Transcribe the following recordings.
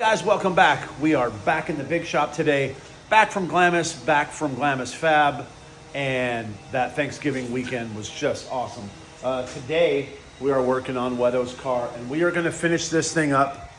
Guys, welcome back. We are back in the big shop today, back from Glamis Fab, and that Thanksgiving weekend was just awesome. Today, we are working on Wetto'S car, and we are going to finish this thing up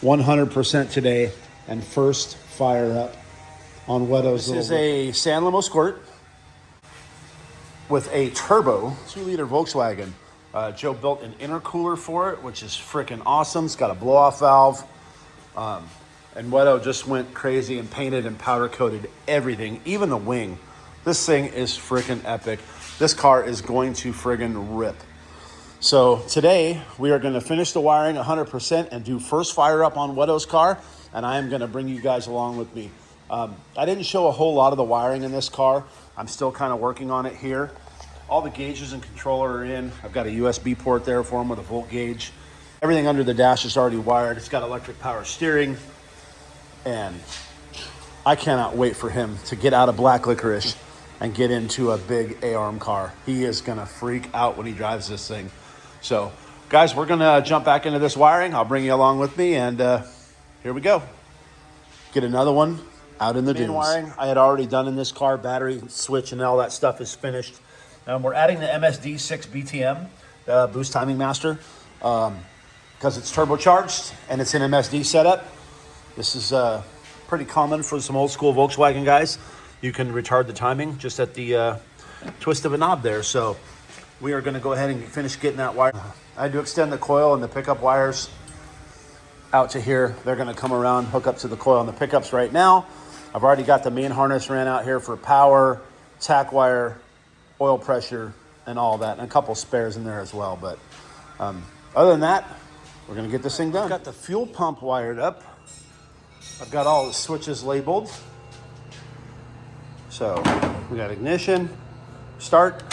100% today and first fire up on Wetto'S. This is a San Limo Squirt with a turbo 2-liter Volkswagen. Joe built an intercooler for it, which is freaking awesome. It's got a blow-off valve. And Wetto just went crazy and painted and powder coated everything, even the wing. This thing is freaking epic. This car is going to friggin' rip. So today we are going to finish the wiring 100% and do first fire up on Wetto'S car. And I am going to bring you guys along with me. I didn't show a whole lot of the wiring in this car. I'm still kind of working on it here. All the gauges and controller are in. I've got a USB port there for them with a volt gauge. Everything under the dash is already wired. It's got electric power steering. And I cannot wait for him to get out of black licorice and get into a big A-arm car. He is going to freak out when he drives this thing. So, guys, we're going to jump back into this wiring. I'll bring you along with me, and here we go. Get another one out in the dunes. Wiring I had already done in this car. Battery, switch, and all that stuff is finished. We're adding the MSD 6 BTM, Boost Timing Master. Because it's turbocharged and it's in MSD setup. This is pretty common for some old school Volkswagen guys. You can retard the timing just at the twist of a knob there. So we are going to go ahead and finish getting that wire. I had to extend the coil and the pickup wires out to here. They're going to come around, hook up to the coil on the pickups right now. I've already got the main harness ran out here for power, tack wire, oil pressure, and all that. And a couple spares in there as well. But other than that, we're going to get this thing done. I've got the fuel pump wired up. I've got all the switches labeled. So we got ignition, start,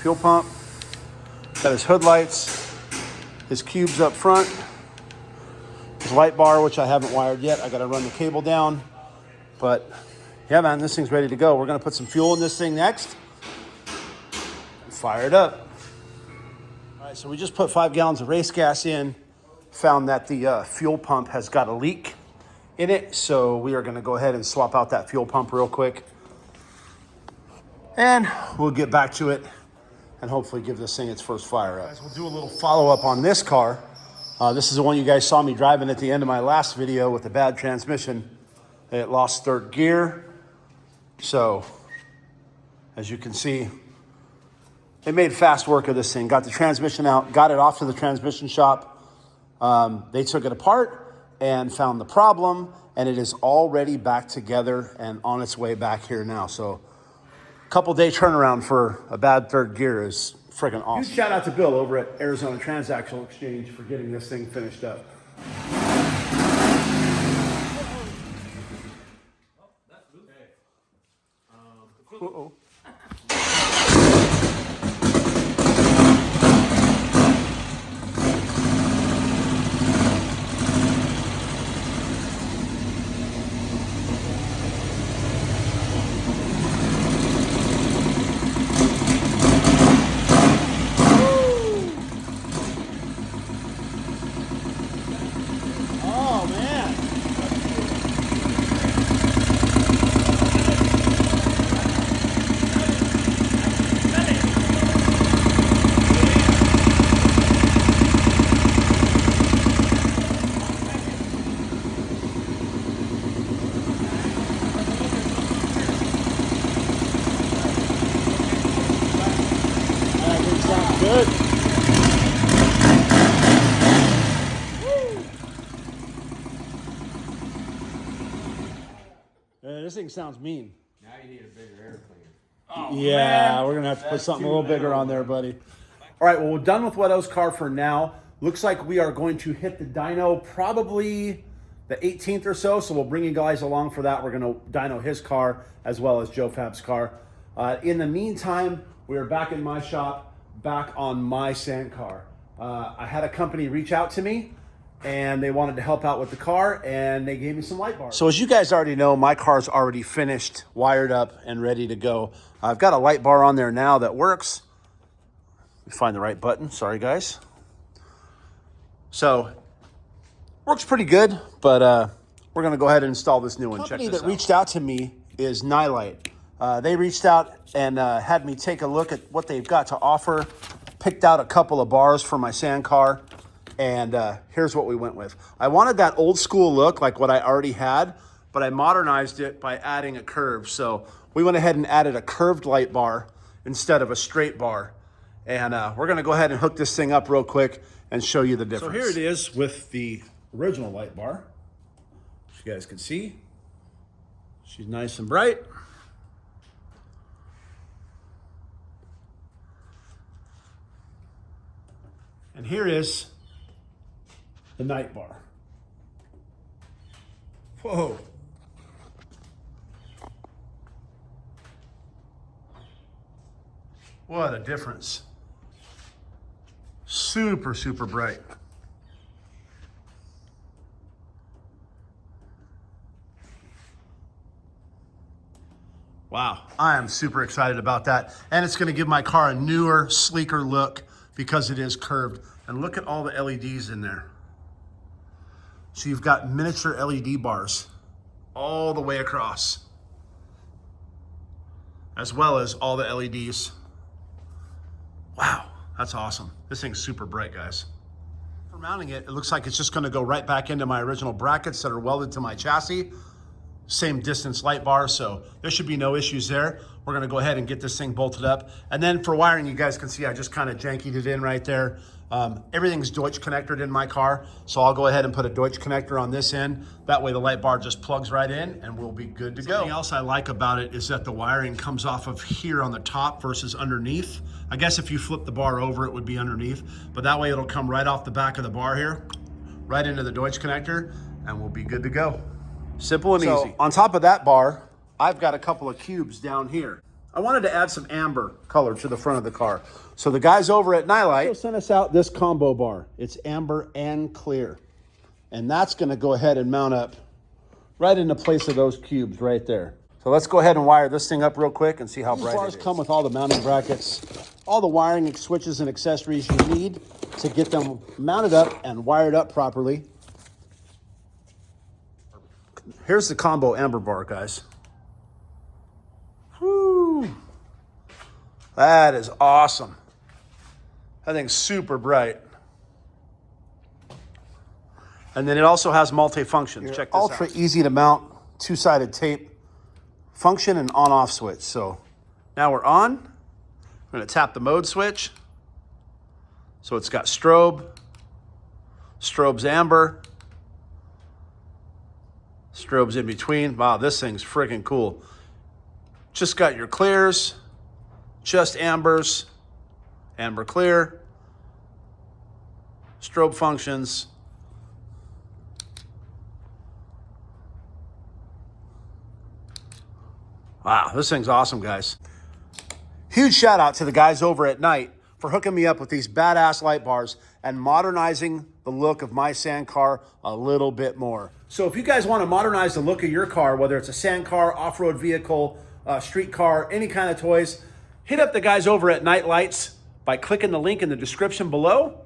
fuel pump, got his hood lights, his cubes up front, his light bar, which I haven't wired yet. I got to run the cable down. But yeah, man, this thing's ready to go. We're going to put some fuel in this thing next. Fire it up. All right, so we just put 5 gallons of race gas in, found that the fuel pump has got a leak in it, so we are going to go ahead and swap out that fuel pump real quick. And we'll get back to it and hopefully give this thing its first fire up. Guys, we'll do a little follow-up on this car. This is the one you guys saw me driving at the end of my last video with the bad transmission. It lost third gear. So, as you can see, they made fast work of this thing. Got the transmission out, got it off to the transmission shop. They took it apart and found the problem, and it is already back together and on its way back here now. So a couple day turnaround for a bad third gear is friggin' awesome. Huge shout out to Bill over at Arizona Transactional Exchange for getting this thing finished up. Uh-oh. Good. This thing sounds mean. Now you need a bigger air cleaner. Oh, yeah, man. We're going to have to put something a little bigger on there, buddy. All right, well, we're done with Wetto'S car for now. Looks like we are going to hit the dyno probably the 18th or so, so we'll bring you guys along for that. We're going to dyno his car as well as Joe Fab's car. In the meantime, we are back in my shop, back on my sand car. I had a company reach out to me, and they wanted to help out with the car, and they gave me some light bars. So as you guys already know, my car's already finished, wired up, and ready to go. I've got a light bar on there now that works. Let me find the right button. Sorry, guys. So Works pretty good, but we're going to go ahead and install this new one. Check this out. The company that reached out to me is Nylite. They reached out and had me take a look at what they've got to offer. Picked out a couple of bars for my sand car, and here's what we went with. I wanted that old school look like what I already had, but I modernized it by adding a curve. So we went ahead and added a curved light bar instead of a straight bar. And we're going to go ahead and hook this thing up real quick and show you the difference. So here it is with the original light bar. As you guys can see, she's nice and bright. And here is the night bar. Whoa. What a difference. Super, super bright. Wow, I am super excited about that. And it's gonna give my car a newer, sleeker look because it is curved. And look at all the LEDs in there. So you've got miniature LED bars all the way across, as well as all the LEDs. Wow, that's awesome. This thing's super bright, guys. For mounting it, it looks like it's just gonna go right back into my original brackets that are welded to my chassis. Same distance light bar, so there should be no issues there. We're gonna go ahead and get this thing bolted up. And then for wiring, you guys can see I just kind of jankied it in right there. Everything's Deutsch connected in my car, so I'll go ahead and put a Deutsch connector on this end. That way the light bar just plugs right in and we'll be good to go. Something else I like about it is that the wiring comes off of here on the top versus underneath. I guess if you flip the bar over, it would be underneath, but that way it'll come right off the back of the bar here, right into the Deutsch connector, and we'll be good to go. Simple and easy. On top of that bar, I've got a couple of cubes down here. I wanted to add some amber color to the front of the car. So the guys over at Nylite sent us out this combo bar. It's amber and clear. And that's gonna go ahead and mount up right into place of those cubes right there. So let's go ahead and wire this thing up real quick and see how bright it is. These bars come with all the mounting brackets, all the wiring switches and accessories you need to get them mounted up and wired up properly. Here's the combo amber bar, guys. Whoo! That is awesome. That thing's super bright. And then it also has multi-functions. Check this out. Ultra easy to mount, two-sided tape, function and on-off switch. So now we're on. We're gonna tap the mode switch. So it's got strobe, strobe's amber, strobe's in between. Wow, this thing's freaking cool. Just got your clears, just ambers, amber clear, strobe functions. Wow, this thing's awesome, guys. Huge shout out to the guys over at Night for hooking me up with these badass light bars and modernizing the look of my sand car a little bit more. So if you guys want to modernize the look of your car, whether it's a sand car, off-road vehicle, street car, any kind of toys, hit up the guys over at Night Lights by clicking the link in the description below.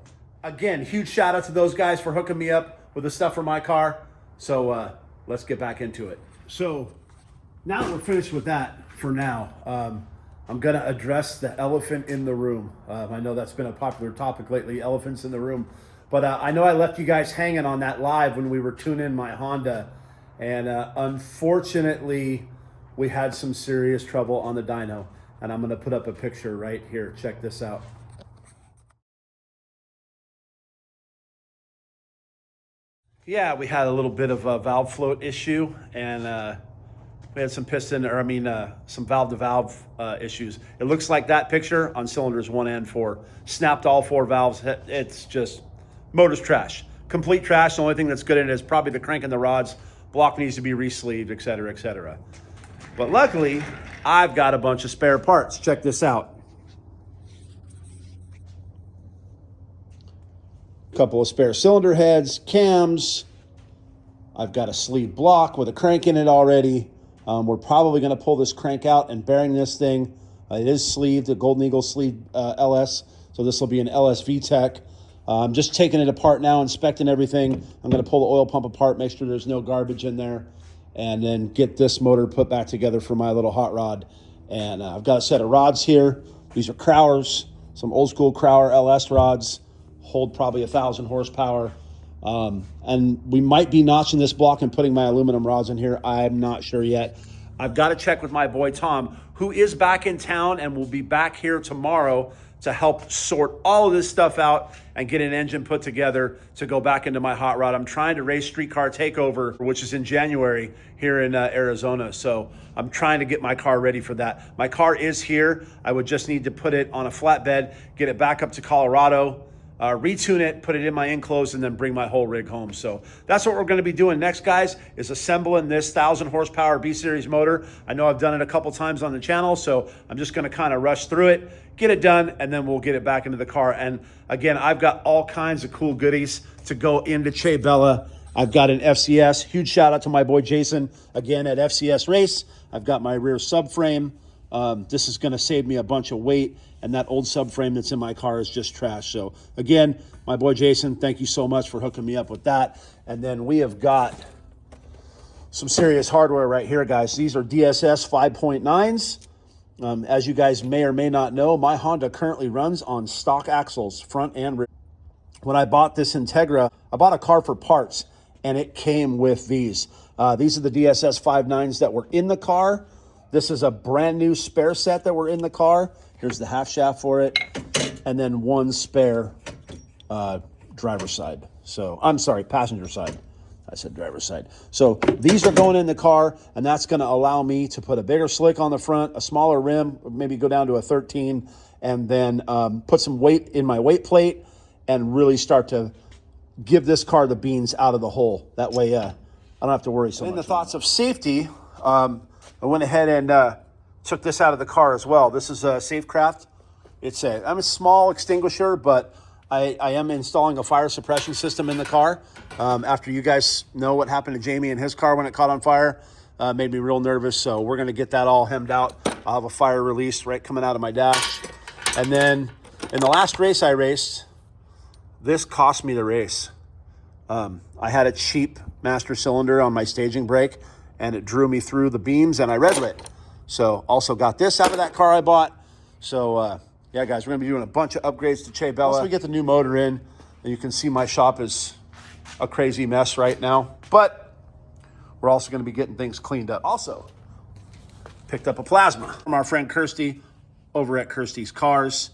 Again, huge shout out to those guys for hooking me up with the stuff for my car. So let's get back into it. So now that we're finished with that for now, I'm gonna address the elephant in the room. I know that's been a popular topic lately, elephants in the room. But I know I left you guys hanging on that live when we were tuning in my Honda. And unfortunately, we had some serious trouble on the dyno. And I'm gonna put up a picture right here. Check this out. Yeah, we had a little bit of a valve float issue, and we had some some valve-to-valve issues. It looks like that picture on cylinders 1 and 4. Snapped all 4 valves. It's just, motor's trash. Complete trash. The only thing that's good in it is probably the crank and the rods. Block needs to be re-sleeved, et cetera, et cetera. But luckily, I've got a bunch of spare parts. Check this out. Couple of spare cylinder heads, cams. I've got a sleeve block with a crank in it already. We're probably going to pull this crank out and bearing this thing. It is sleeved, a Golden Eagle sleeve LS, so this will be an LS VTEC. I'm just taking it apart now, inspecting everything. I'm going to pull the oil pump apart, make sure there's no garbage in there, and then get this motor put back together for my little hot rod. And I've got a set of rods here. These are Crowers, some old school Crower LS rods, hold probably 1,000 horsepower. And we might be notching this block and putting my aluminum rods in here. I'm not sure yet. I've got to check with my boy Tom, who is back in town and will be back here tomorrow to help sort all of this stuff out and get an engine put together to go back into my hot rod. I'm trying to race Streetcar Takeover, which is in January here in Arizona. So I'm trying to get my car ready for that. My car is here. I would just need to put it on a flatbed, get it back up to Colorado, retune it, put it in my enclosed, and then bring my whole rig home. So that's what we're going to be doing next, guys, is assembling this 1,000 horsepower B-Series motor. I know I've done it a couple times on the channel, so I'm just going to kind of rush through it, get it done, and then we'll get it back into the car. And again, I've got all kinds of cool goodies to go into Che Bella. I've got an FCS. Huge shout out to my boy Jason, again, at FCS Race. I've got my rear subframe. This is going to save me a bunch of weight, and that old subframe that's in my car is just trash. So again, my boy Jason, thank you so much for hooking me up with that. And then we have got some serious hardware right here, guys. These are DSS 5.9s. As you guys may or may not know, my Honda currently runs on stock axles, front and rear. When I bought this Integra, I bought a car for parts, and it came with these. These are the DSS 5.9s that were in the car. This is a brand new spare set that were in the car. Here's the half shaft for it, and then one spare driver's side. So I'm sorry, passenger side. I said driver's side. So these are going in the car, and that's going to allow me to put a bigger slick on the front, a smaller rim, maybe go down to a 13, and then put some weight in my weight plate and really start to give this car the beans out of the hole. That way I don't have to worry so much. In the thoughts of safety, I went ahead and took this out of the car as well. This is a Safecraft. I'm a small extinguisher, but I am installing a fire suppression system in the car. After you guys know what happened to Jamie and his car when it caught on fire, made me real nervous. So we're going to get that all hemmed out. I'll have a fire release right coming out of my dash. And then in the last race I raced, this cost me the race. I had a cheap master cylinder on my staging brake, and it drew me through the beams, and I red lit. So also got this out of that car I bought. So yeah, guys, we're gonna be doing a bunch of upgrades to Che Bella. Once we get the new motor in, and you can see my shop is a crazy mess right now, but we're also gonna be getting things cleaned up. Also, picked up a plasma from our friend Kirsty over at Kirsty's Cars.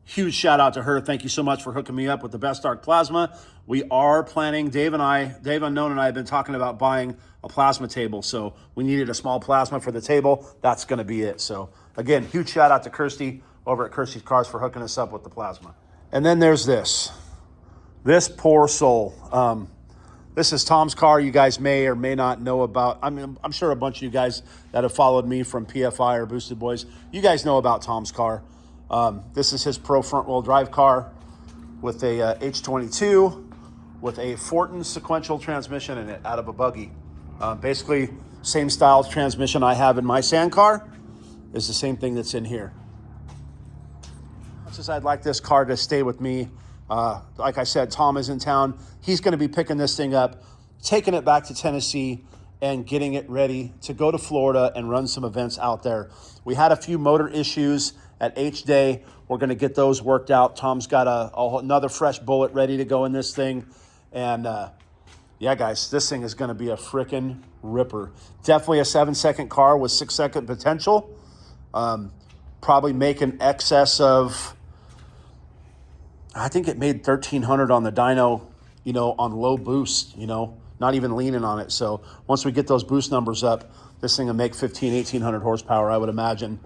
Huge shout out to her. Thank you so much for hooking me up with the Best Dark Plasma. We are planning, Dave Unknown and I have been talking about buying a plasma table. So we needed a small plasma for the table. That's going to be it. So again, huge shout out to Kirsty over at Kirsty's Cars for hooking us up with the plasma. And then there's this poor soul. This is Tom's car. You guys may or may not know about. I'm sure a bunch of you guys that have followed me from PFI or Boosted Boys, you guys know about Tom's car. This is his pro front wheel drive car with a H22 with a Fortin sequential transmission in it out of a buggy. Basically, same style transmission I have in my sand car is the same thing that's in here. Much as I'd like this car to stay with me, like I said, Tom is in town. He's going to be picking this thing up, taking it back to Tennessee, and getting it ready to go to Florida and run some events out there. We had a few motor issues at H-Day. We're going to get those worked out. Tom's got another fresh bullet ready to go in this thing. And yeah, guys, this thing is going to be a freaking ripper. Definitely a 7-second car with 6-second potential. Probably make an excess of, I think it made 1,300 on the dyno, on low boost, not even leaning on it. So once we get those boost numbers up, this thing will make 1,800 horsepower, I would imagine.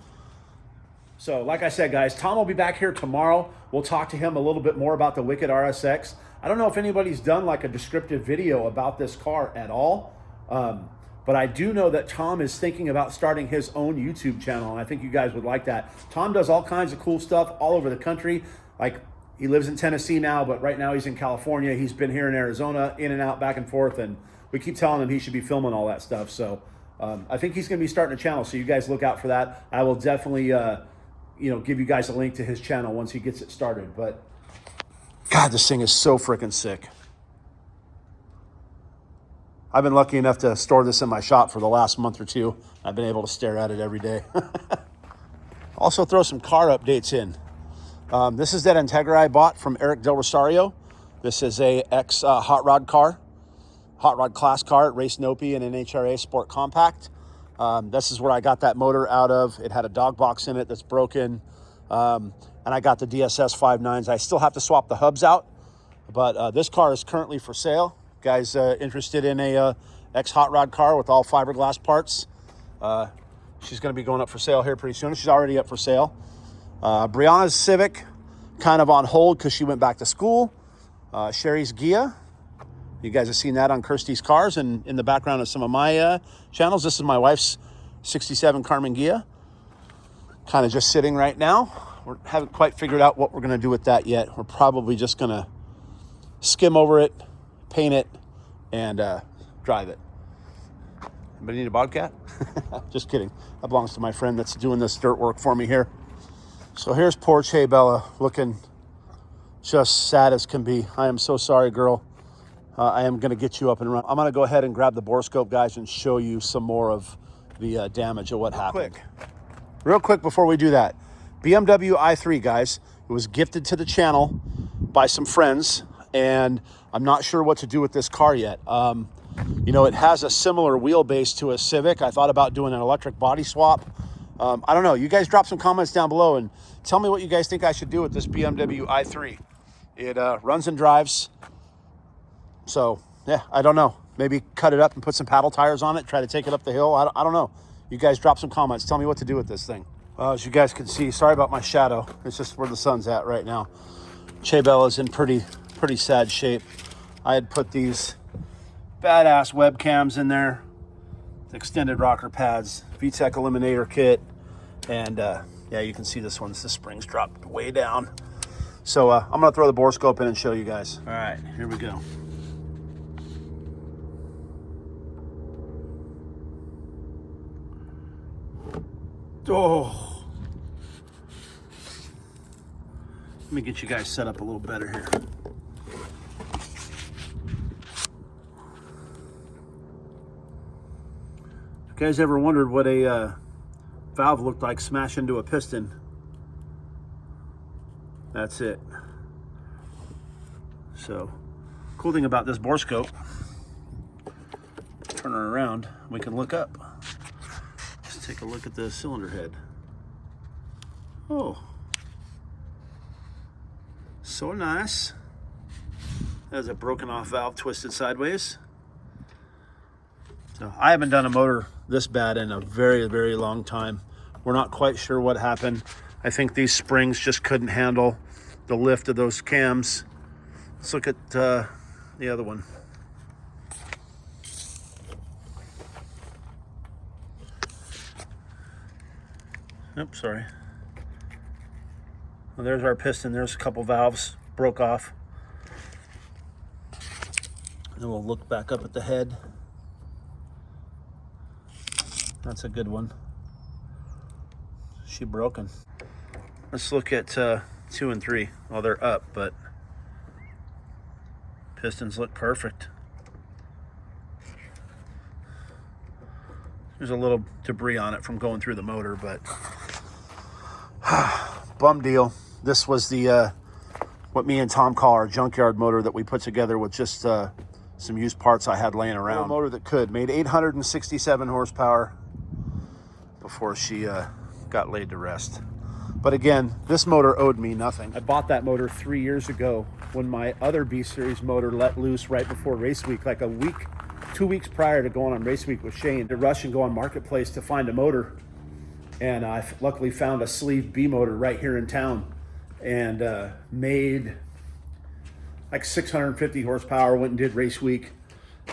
So like I said, guys, Tom will be back here tomorrow. We'll talk to him a little bit more about the Wicked RSX. I don't know if anybody's done like a descriptive video about this car at all, but I do know that Tom is thinking about starting his own YouTube channel, and I think you guys would like that. Tom does all kinds of cool stuff all over the country. Like, he lives in Tennessee now, but right now he's in California. He's been here in Arizona, in and out, back and forth, and we keep telling him he should be filming all that stuff. So I think he's going to be starting a channel, so you guys look out for that. I will definitely give you guys a link to his channel once he gets it started. But God, this thing is so freaking sick. I've been lucky enough to store this in my shop for the last month or two. I've been able to stare at it every day. Also throw some car updates in. This is that Integra I bought from Eric Del Rosario. This is a hot rod class car at Race Nopi and an NHRA Sport Compact. This is where I got that motor out of. It had a dog box in it that's broken. And I got the DSS 5.9s. I still have to swap the hubs out, but this car is currently for sale. Guys interested in a X hot rod car with all fiberglass parts? She's going to be going up for sale here pretty soon. She's already up for sale. Brianna's Civic, kind of on hold because she went back to school. Sherry's Gia. You guys have seen that on Kirsty's Cars and in the background of some of my channels. This is my wife's 67 Carmen Gia. Kind of just sitting right now. We haven't quite figured out what we're going to do with that yet. We're probably just going to skim over it, paint it, and drive it. Anybody need a Bobcat? Just kidding. That belongs to my friend that's doing this dirt work for me here. So here's poor Che Bella looking just sad as can be. I am so sorry, girl. I am going to get you up and running. I'm going to go ahead and grab the Boroscope, guys, and show you some more of the damage of what happened. Real quick before we do that. BMW i3, guys. It was gifted to the channel by some friends, and I'm not sure what to do with this car yet. You know, it has a similar wheelbase to a Civic. I thought about doing an electric body swap. I don't know. You guys drop some comments down below and tell me what you guys think I should do with this BMW i3. It runs and drives. So, yeah, I don't know. Maybe cut it up and put some paddle tires on it, try to take it up the hill. I don't know. You guys drop some comments. Tell me what to do with this thing. As you guys can see, sorry about my shadow. It's just where the sun's at right now. Che Bella's in pretty sad shape. I had put these badass webcams in there, extended rocker pads, VTEC eliminator kit, and yeah, you can see this one's the springs dropped way down. So I'm gonna throw the Boroscope in and show you guys. All right, here we go. Oh, let me get you guys set up a little better here. You guys ever wondered what a valve looked like smash into a piston? That's it. So, cool thing about this Boroscope, turn her around, we can look up. Let's take a look at the cylinder head. Oh, so nice. There's a broken off valve twisted sideways. So I haven't done a motor this bad in a very long time. We're not quite sure what happened. I think these springs just couldn't handle the lift of those cams. Let's look at the other one. Oops, sorry. Well, there's our piston. There's a couple valves broke off. And we'll look back up at the head. That's a good one. She broken. Let's look at 2 and 3. Well, they're up, but pistons look perfect. There's a little debris on it from going through the motor, but bum deal. This was the what me and Tom call our junkyard motor that we put together with just some used parts I had laying around. A motor that could made 867 horsepower before she got laid to rest. But again, this motor owed me nothing. I bought that motor 3 years ago when my other B-Series motor let loose right before race week, like a week, 2 weeks prior to going on race week with Shane, to rush and go on Marketplace to find a motor. And I luckily found a sleeve B motor right here in town and made like 650 horsepower, went and did race week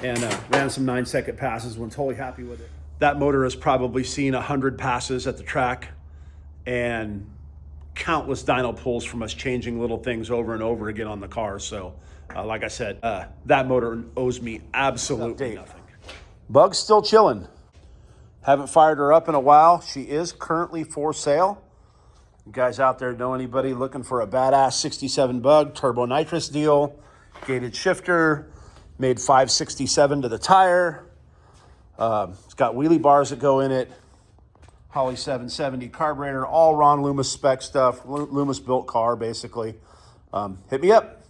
and ran some 9-second passes, was totally happy with it. That motor has probably seen 100 passes at the track and countless dyno pulls from us changing little things over and over again on the car. So like I said, that motor owes me absolutely nothing. Bug's still chilling. Haven't fired her up in a while. She is currently for sale. You guys out there know anybody looking for a badass 67 bug turbo nitrous deal, gated shifter, made 567 to the tire. It's got wheelie bars that go in it. Holly 770 carburetor, all Ron Loomis spec stuff. Loomis built car, basically. Hit me up.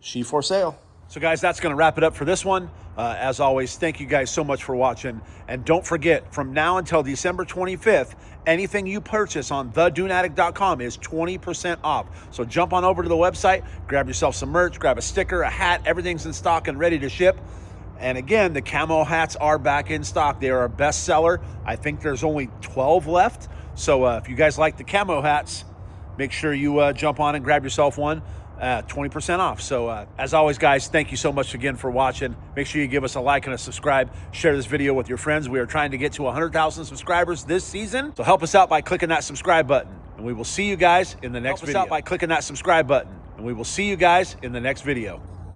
She for sale. So guys, that's going to wrap it up for this one. As always, thank you guys so much for watching. And don't forget, from now until December 25th, anything you purchase on theduneaddict.com is 20% off. So jump on over to the website, grab yourself some merch, grab a sticker, a hat, everything's in stock and ready to ship. And again, the camo hats are back in stock. They are our best seller. I think there's only 12 left. So if you guys like the camo hats, make sure you jump on and grab yourself one. 20% off. So as always, guys, thank you so much again for watching. Make sure you give us a like and a subscribe. Share this video with your friends. We are trying to get to 100,000 subscribers this season. So help us out by clicking that subscribe button. And we will see you guys in the next video. Help us out by clicking that subscribe button. And we will see you guys in the next video.